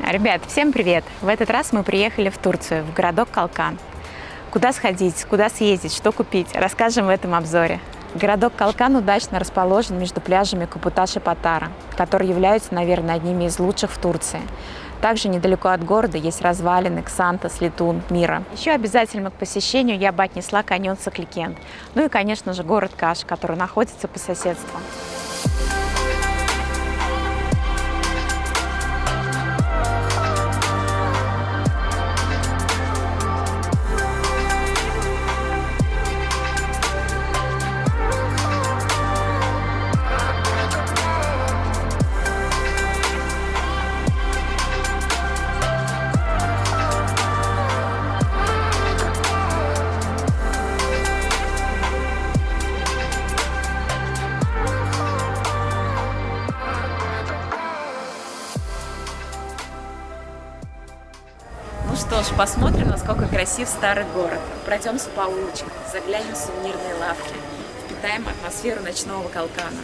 Ребят, всем привет! В этот раз мы приехали в Турцию, в городок Калкан. Куда сходить, куда съездить, что купить, расскажем в этом обзоре. Городок Калкан удачно расположен между пляжами Капуташ и Патара, которые являются, наверное, одними из лучших в Турции. Также недалеко от города есть развалины Ксантос, Летун, Мира. Еще обязательно к посещению я бы отнесла каньон Сакликент. Ну и, конечно же, город Каш, который находится по соседству. Ну что ж, посмотрим, насколько красив старый город. Пройдемся по улочкам, заглянем в сувенирные лавки, впитаем атмосферу ночного Калкана.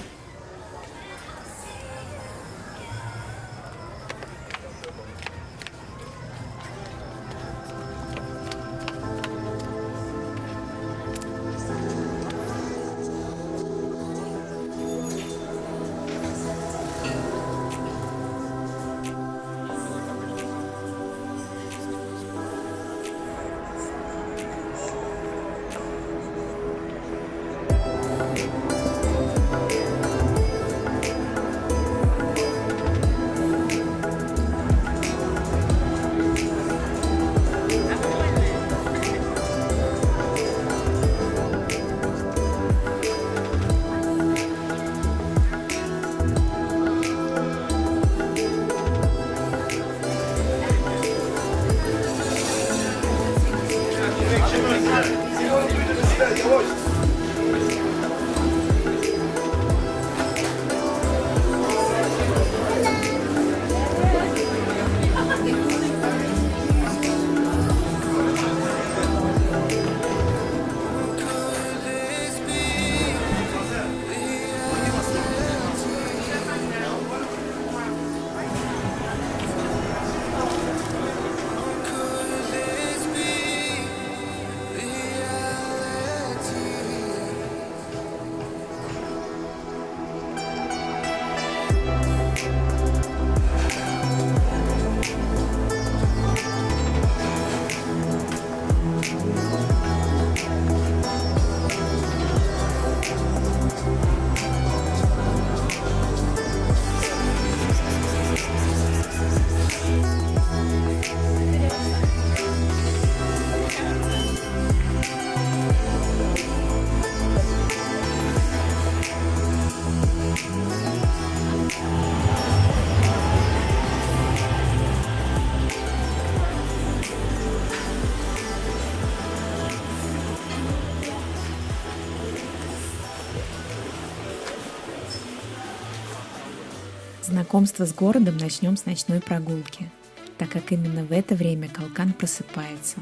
Знакомство с городом начнем с ночной прогулки, так как именно в это время Калкан просыпается.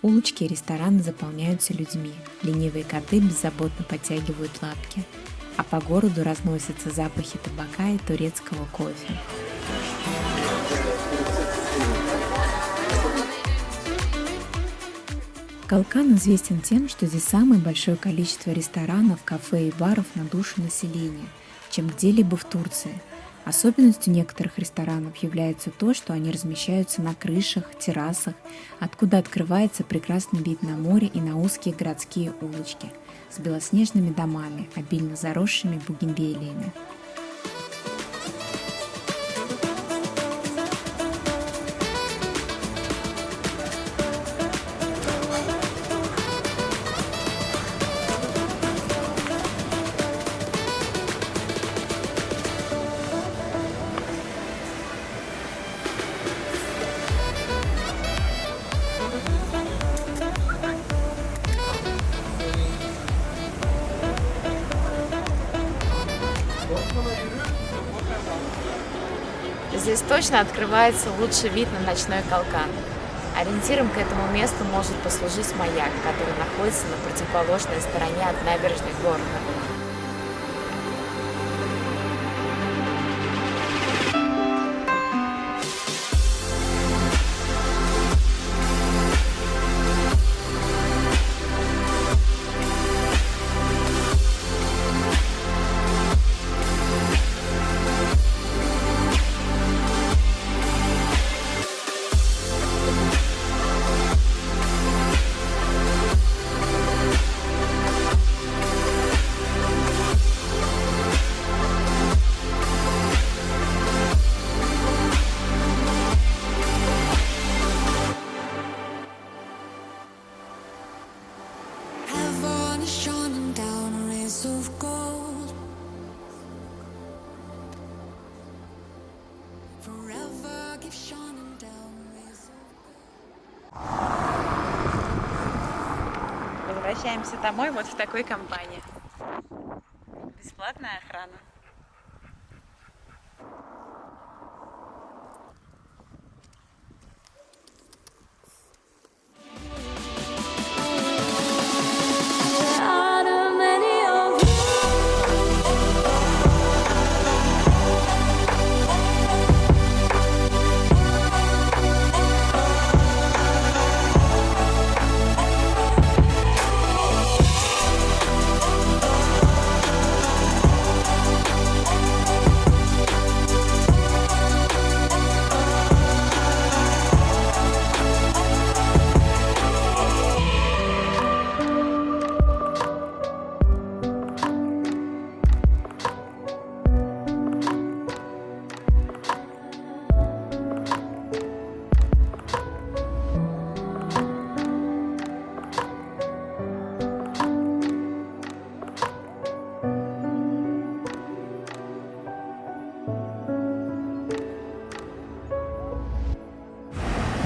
Улочки и рестораны заполняются людьми, ленивые коты беззаботно подтягивают лапки, а по городу разносятся запахи табака и турецкого кофе. Калкан известен тем, что здесь самое большое количество ресторанов, кафе и баров на душу населения, чем где-либо в Турции. Особенностью некоторых ресторанов является то, что они размещаются на крышах, террасах, откуда открывается прекрасный вид на море и на узкие городские улочки с белоснежными домами, обильно заросшими бугенвиллиями. Здесь точно открывается лучший вид на ночной Калкан. Ориентиром к этому месту может послужить маяк, который находится на противоположной стороне от набережной города. Возвращаемся домой вот в такой компании. Бесплатная охрана.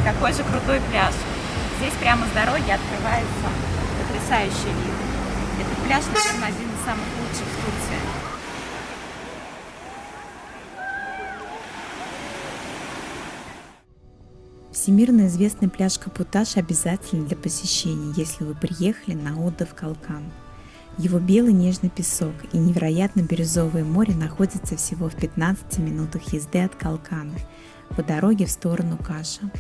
Какой же крутой пляж. Здесь прямо с дороги открывается потрясающий вид. Этот пляж, наверное, один из самых лучших в Турции. Всемирно известный пляж Капуташ обязателен для посещения, если вы приехали на отдых в Калкан. Его белый нежный песок и невероятно бирюзовое море находятся всего в 15 минутах езды от Калкана по дороге в сторону Каша.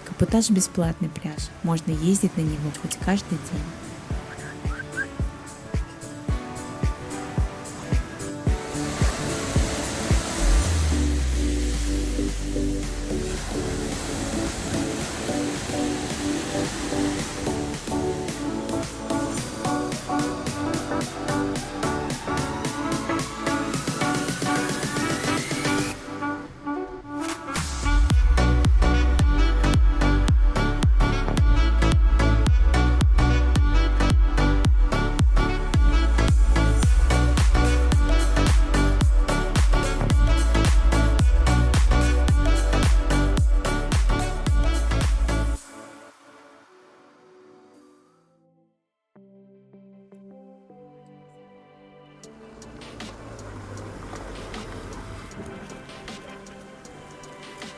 Капуташ – бесплатный пляж, можно ездить на него хоть каждый день.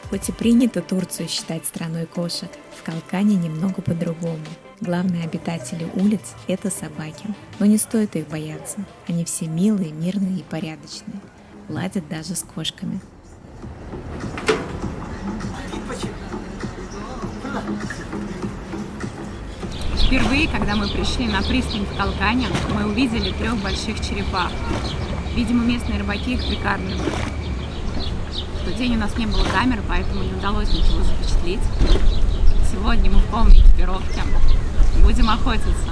Хоть и принято Турцию считать страной кошек, в Калкане немного по-другому. Главные обитатели улиц – это собаки. Но не стоит их бояться. Они все милые, мирные и порядочные. Ладят даже с кошками. Впервые, когда мы пришли на пристань в Калкане, мы увидели 3 больших черепах. Видимо, местные рыбаки их прикармливают. В тот день у нас не было камеры, поэтому не удалось ничего запечатлеть. Сегодня мы в полной экипировке. Будем охотиться.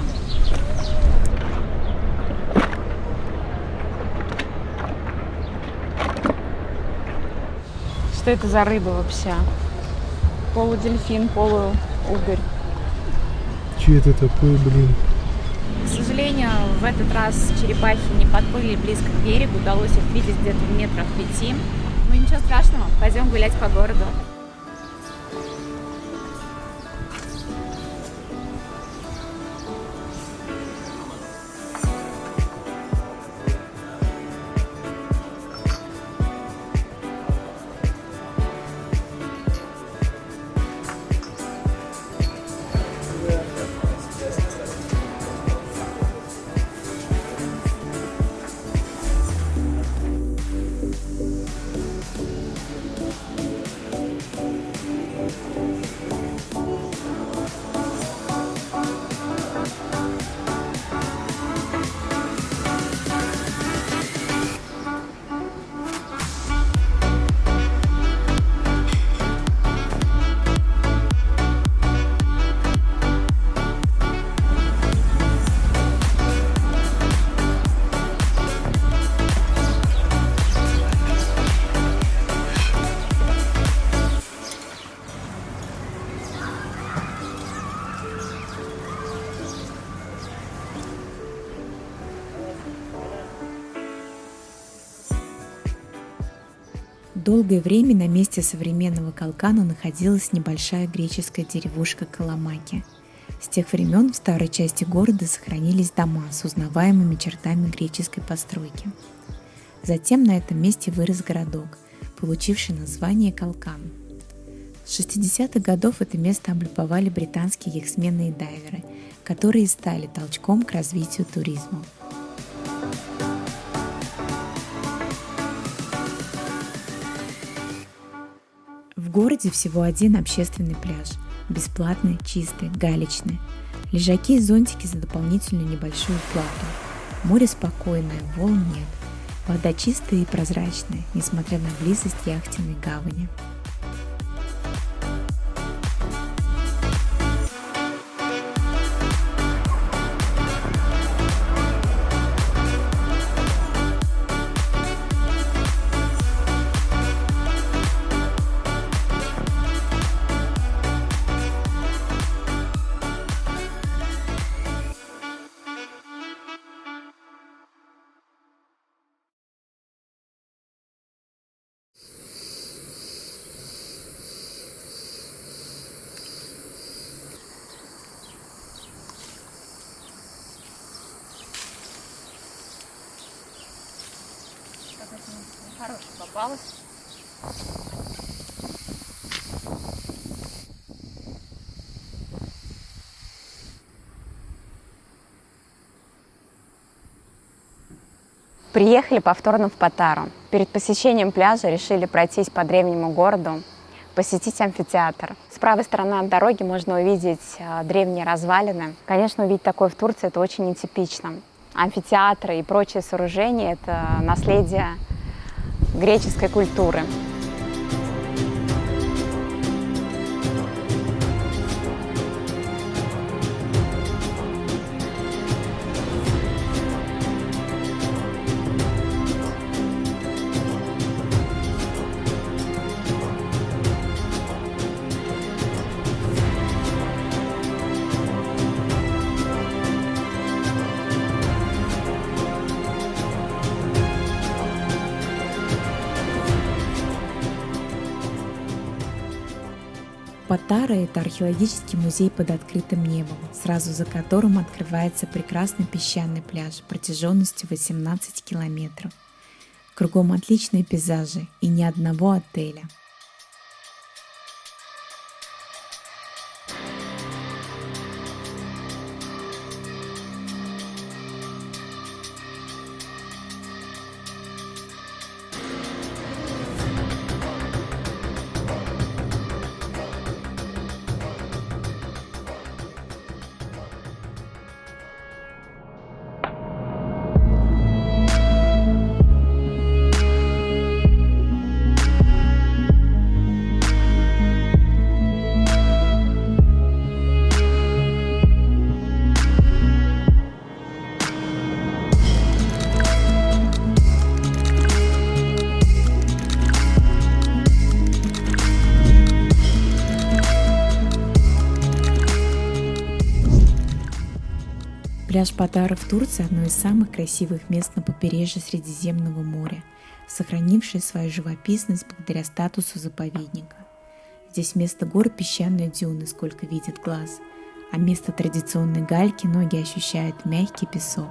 Что это за рыба вообще? Полудельфин, полуугорь. Че это такое, блин? К сожалению, в этот раз черепахи не подплыли близко к берегу. Удалось их видеть где-то в метрах 5. Ну ничего страшного, пойдем гулять по городу. Долгое время на месте современного Калкана находилась небольшая греческая деревушка Каламаки. С тех времен в старой части города сохранились дома с узнаваемыми чертами греческой постройки. Затем на этом месте вырос городок, получивший название Калкан. С 60-х годов это место облюбовали британские яхтсмены и дайверы, которые стали толчком к развитию туризма. В городе всего один общественный пляж, бесплатный, чистый, галечный. Лежаки и зонтики за дополнительную небольшую плату. Море спокойное, волн нет. Вода чистая и прозрачная, несмотря на близость яхтенной гавани. Хорошая попалась. Приехали повторно в Патару. Перед посещением пляжа решили пройтись по древнему городу, посетить амфитеатр. С правой стороны от дороги можно увидеть древние развалины. Конечно, увидеть такое в Турции – это очень нетипично. Амфитеатры и прочие сооружения – это наследие греческой культуры. Патара – это археологический музей под открытым небом, сразу за которым открывается прекрасный песчаный пляж протяженностью 18 километров. Кругом отличные пейзажи и ни одного отеля. Пляж Патара в Турции – одно из самых красивых мест на побережье Средиземного моря, сохранившее свою живописность благодаря статусу заповедника. Здесь вместо гор песчаные дюны, сколько видит глаз, а вместо традиционной гальки ноги ощущают мягкий песок.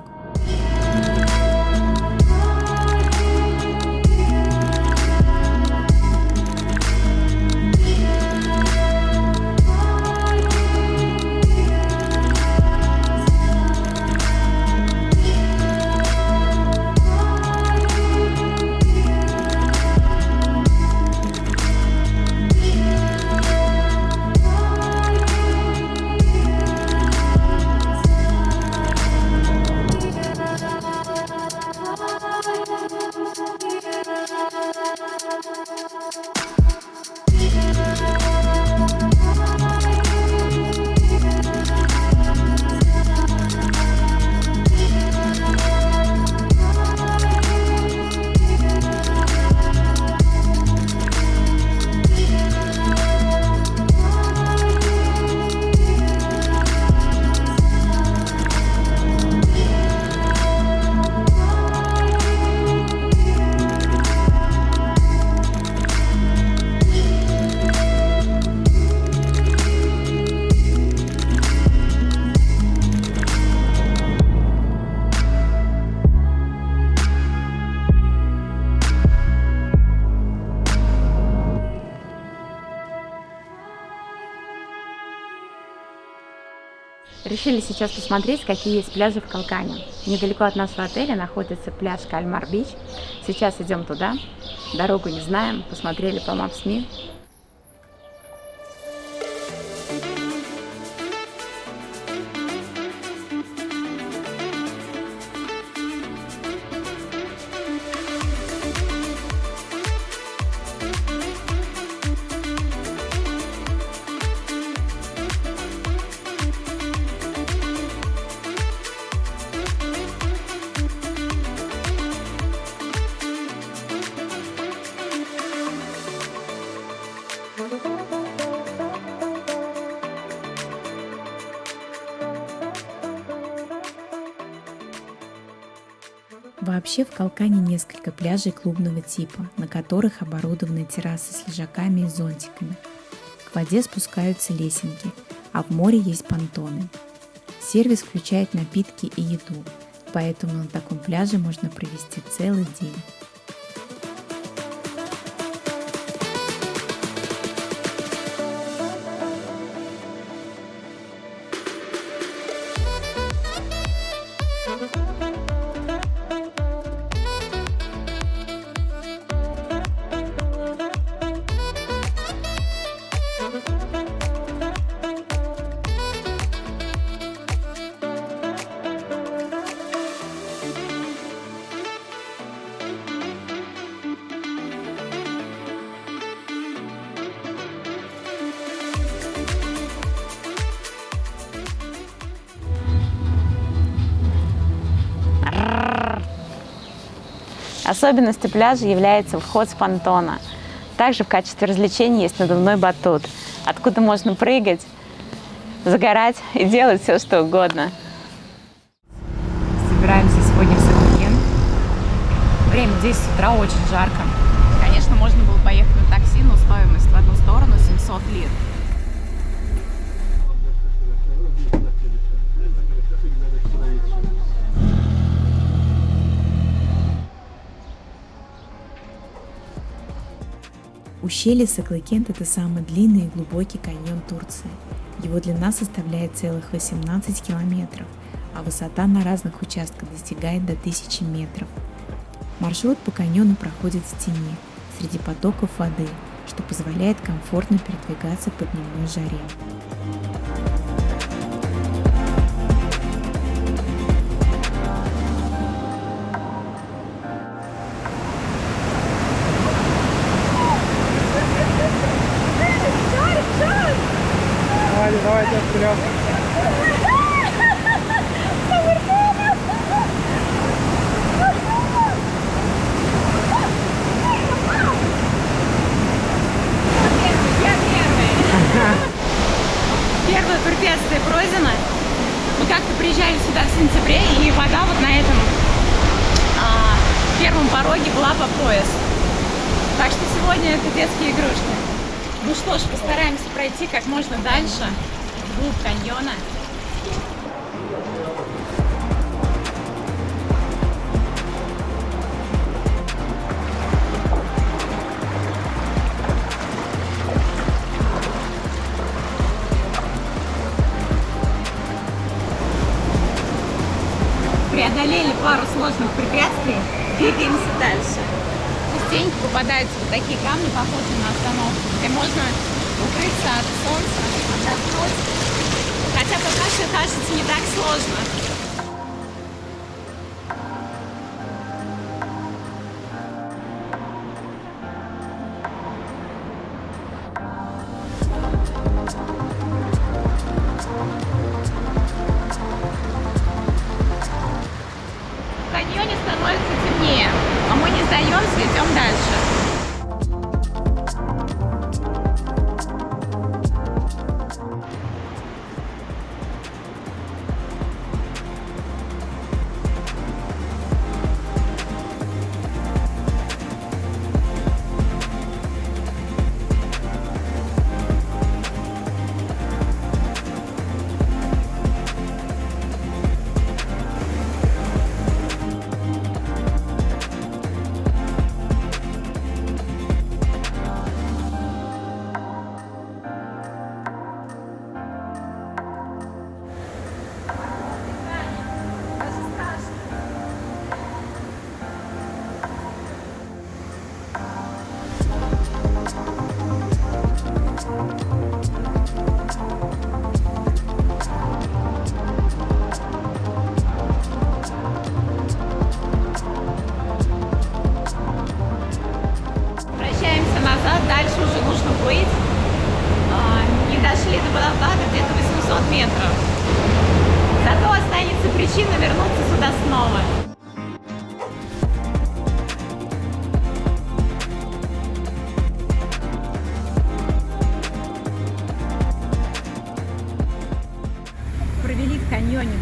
Решили сейчас посмотреть, какие есть пляжи в Калкане. Недалеко от нашего отеля находится пляж Кальмар-Бич. Сейчас идем туда. Дорогу не знаем, посмотрели по Maps.me. Вообще в Калкане несколько пляжей клубного типа, на которых оборудованы террасы с лежаками и зонтиками. К воде спускаются лесенки, а в море есть понтоны. Сервис включает напитки и еду, поэтому на таком пляже можно провести целый день. Особенностью пляжа является вход с понтона. Также в качестве развлечения есть надувной батут, откуда можно прыгать, загорать и делать все, что угодно. Собираемся сегодня в Саклыкен. Время 10 утра, очень жарко. Конечно, можно было поехать на такси, но стоимость в одну сторону 700 лир. Ущелье Саклыкент – это самый длинный и глубокий каньон Турции. Его длина составляет целых 18 километров, а высота на разных участках достигает до 1000 метров. Маршрут по каньону проходит в тени, среди потоков воды, что позволяет комфортно передвигаться по дневной жаре. Давайте вперед. Первое препятствие пройдено. Мы как-то приезжали сюда в сентябре, и вода вот на этом первом пороге была по пояс. Так что сегодня это детские игрушки. Ну что ж, постараемся пройти как можно дальше, вглубь каньона. Преодолели пару сложных препятствий, двигаемся дальше. Частенько попадаются вот такие камни, похожие на остановку, где можно укрыться от солнца, отдохнуть. Хотя пока все кажется не так сложно. В каньоне становится темнее, но мы не сдаемся, идем дальше.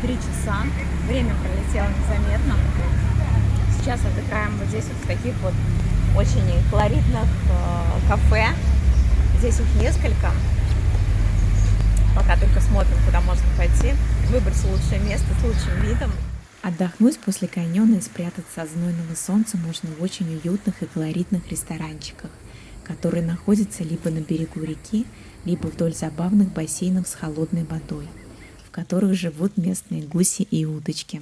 3 часа. Время пролетело незаметно. Сейчас отдыхаем вот здесь вот в таких вот очень колоритных кафе. Здесь их несколько. Пока только смотрим, куда можно пойти. Выбрать лучшее место с лучшим видом. Отдохнуть после каньона и спрятаться от знойного солнца можно в очень уютных и колоритных ресторанчиках, которые находятся либо на берегу реки, либо вдоль забавных бассейнов с холодной водой, в которых живут местные гуси и удочки.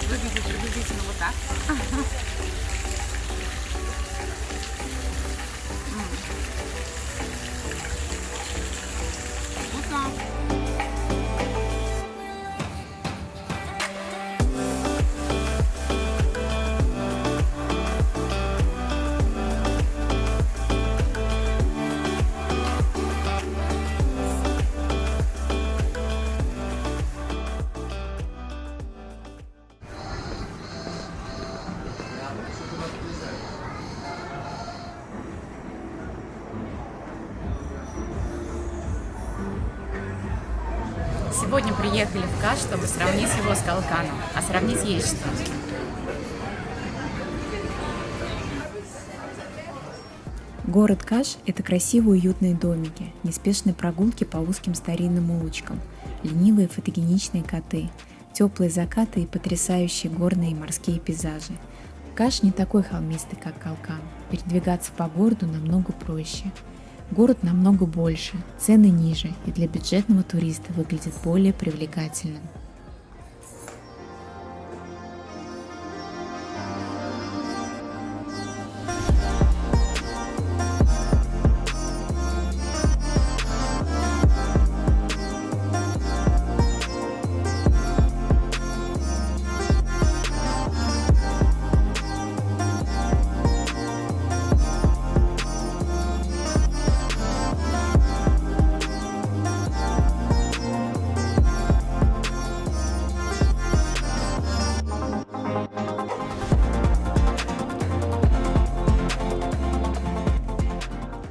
Выглядит приблизительно вот так. Вкусно. Сегодня приехали в Каш, чтобы сравнить его с Калканом. А сравнить есть что. Город Каш – это красивые уютные домики, неспешные прогулки по узким старинным улочкам, ленивые фотогеничные коты, теплые закаты и потрясающие горные и морские пейзажи. Каш не такой холмистый, как Калкан. Передвигаться по городу намного проще. Город намного больше, цены ниже и для бюджетного туриста выглядит более привлекательным.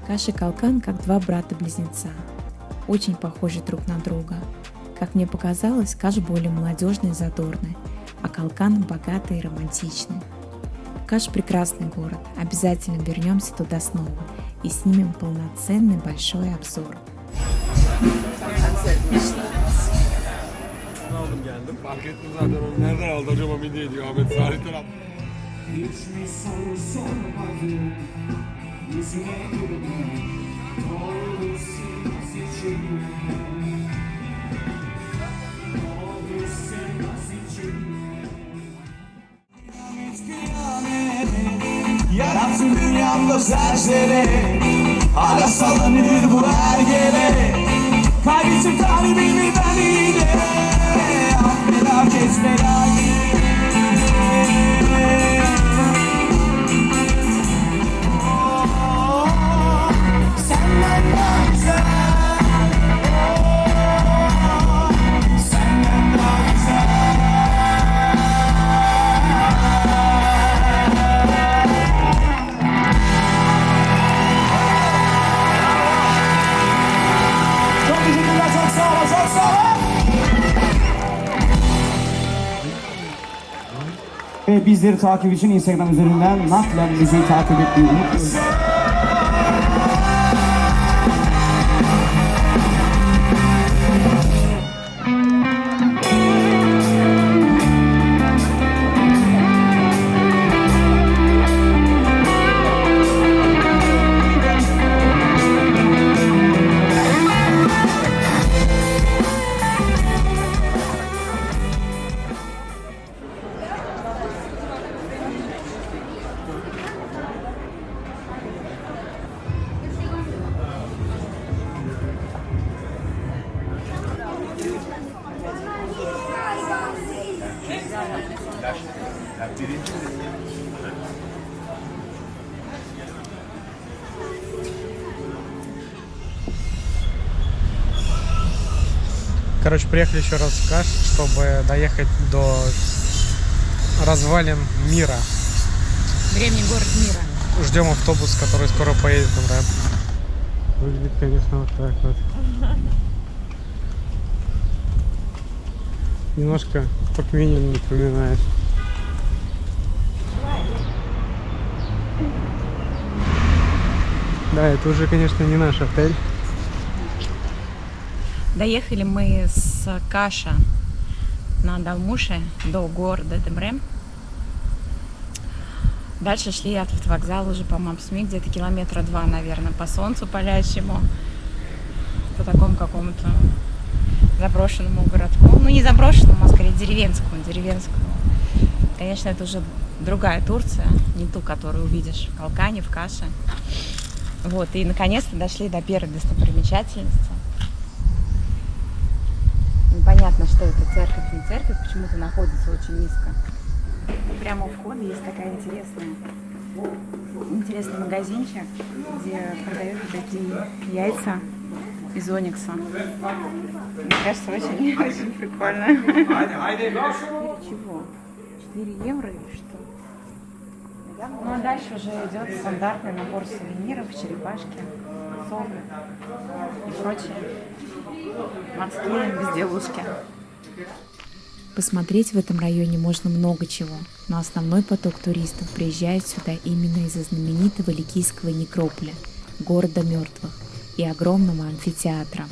Каш и Калкан как два брата-близнеца, очень похожи друг на друга. Как мне показалось, Каш более молодежный и задорный, а Калкан богатый и романтичный. Каш прекрасный город, обязательно вернемся туда снова и снимем полноценный большой обзор. Aldım geldim. Fark ettim zaten onu nereden aldı acaba midye diyor Ahmet Salih taraf. Hiç mi soru sormadın yüzüne güldüm doğru silmez içimde doğru silmez içimde yarattı dünyamda serseri hala sallanır bu ergele kaybettim kalbimi ben yine merak etme Ve bizleri takip için Instagram üzerinden naklen bizi takip etmeyi unutmayın. Короче, приехали еще раз в Каш, чтобы доехать до развалин мира. Древний город мира. Ждем автобус, который скоро поедет в МРЭП. Выглядит, конечно, вот так вот. Немножко Туркмению напоминает. Да, это уже, конечно, не наш отель. Доехали мы с Каша на Далмуше до города Демре. Дальше шли от вокзала уже по Мапсми, где-то километра 2, наверное, по солнцу палящему, по такому какому-то заброшенному городку. Ну, не заброшенному, а скорее деревенскому. Конечно, это уже другая Турция, не ту, которую увидишь в Калкане, в Каше. Вот, и наконец-то дошли до первой достопримечательности. Непонятно, что это, церковь, не церковь, почему-то находится очень низко. Прямо у входа есть такая интересный магазинчик, где продают вот такие яйца из оникса. Мне кажется, очень прикольно. Чего? 4 евро или что? Ну а дальше уже идет стандартный набор сувениров, черепашки, совы и прочие морские безделушки. Посмотреть в этом районе можно много чего, но основной поток туристов приезжает сюда именно из-за знаменитого Ликийского некрополя, города мертвых, и огромного амфитеатра.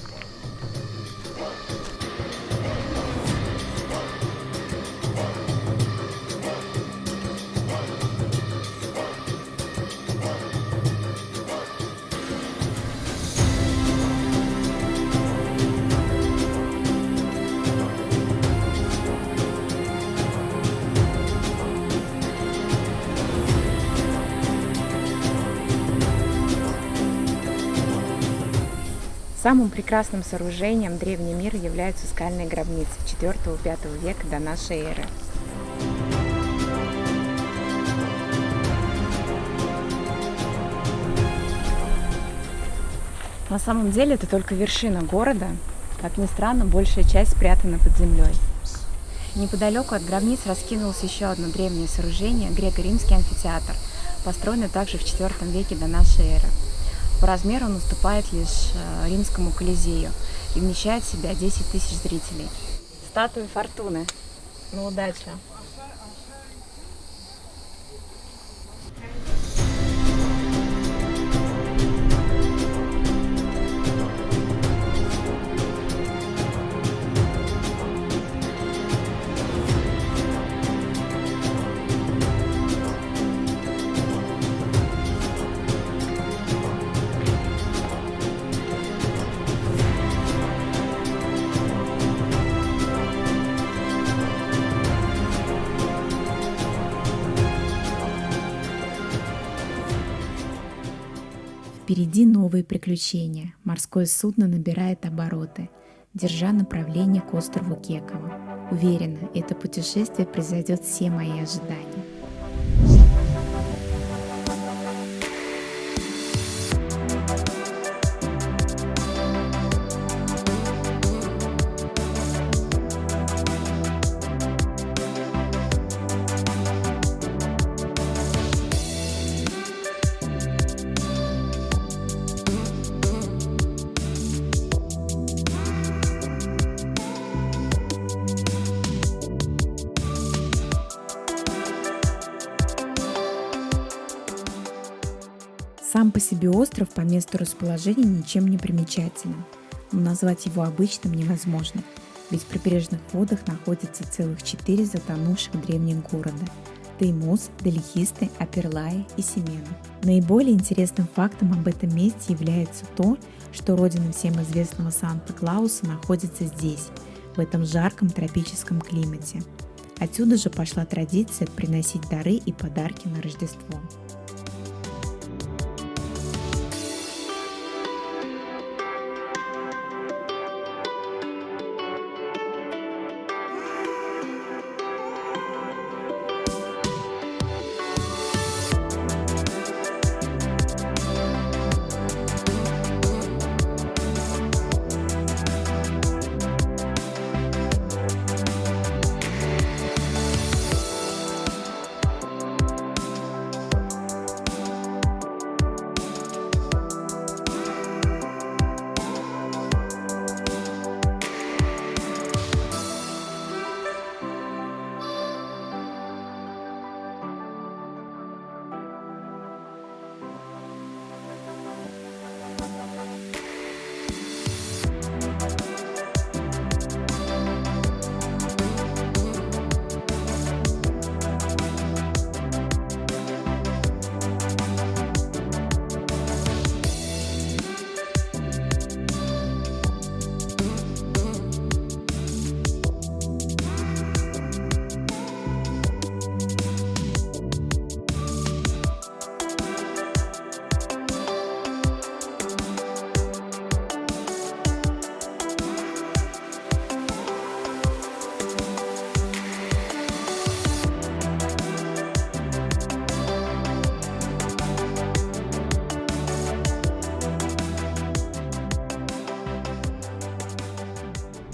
Самым прекрасным сооружением древнего мира являются скальные гробницы IV-V века до нашей эры. На самом деле это только вершина города. Как ни странно, большая часть спрятана под землей. Неподалеку от гробниц раскинулось еще одно древнее сооружение – греко-римский амфитеатр, построенный также в IV веке до нашей эры. По размеру он уступает лишь римскому Колизею и вмещает в себя 10 тысяч зрителей. Статуя Фортуны. На удачу! Впереди новые приключения. Морское судно набирает обороты, держа направление к острову Кеково. Уверена, это путешествие превзойдет все мои ожидания. Сам по себе остров по месту расположения ничем не примечателен, но назвать его обычным невозможно, ведь в прибрежных водах находится целых 4 затонувших древних города – Теймус, Делихисты, Аперлай и Семена. Наиболее интересным фактом об этом месте является то, что родина всем известного Санта-Клауса находится здесь, в этом жарком тропическом климате. Отсюда же пошла традиция приносить дары и подарки на Рождество.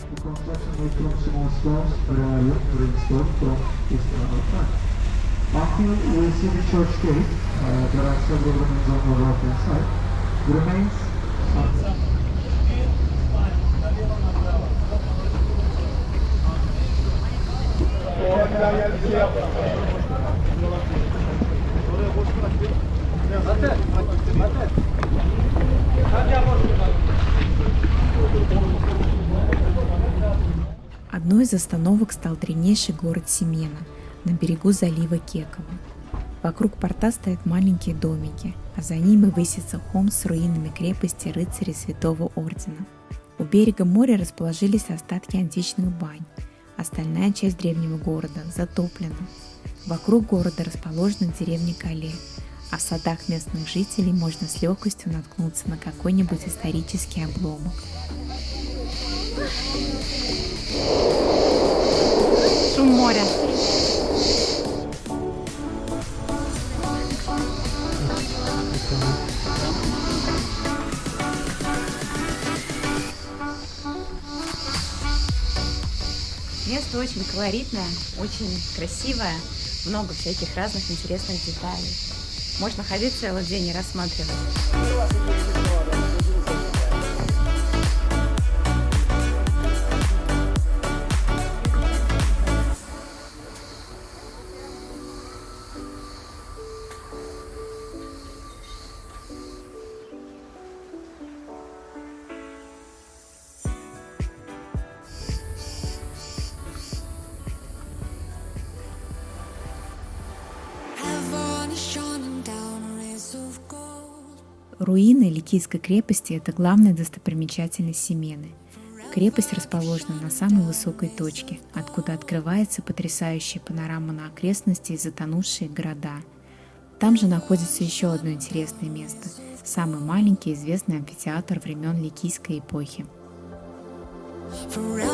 The construction made from small stones, granite, brimstone from historical time. After you see the church gate, there are several remains on the right hand side. The remains are Одной из остановок стал древнейший город Семена на берегу залива Кекова. Вокруг порта стоят маленькие домики, а за ними высится холм с руинами крепости рыцарей Святого Ордена. У берега моря расположились остатки античных бань. Остальная часть древнего города затоплена. Вокруг города расположена деревня Кале, а в садах местных жителей можно с легкостью наткнуться на какой-нибудь исторический обломок. Шум моря. Место очень колоритное, очень красивое, много всяких разных интересных деталей. Можно ходить целый день и рассматривать. Руины Ликийской крепости – это главная достопримечательность Семены. Крепость расположена на самой высокой точке, откуда открывается потрясающая панорама на окрестности и затонувшие города. Там же находится еще одно интересное место – самый маленький известный амфитеатр времен Ликийской эпохи. Forever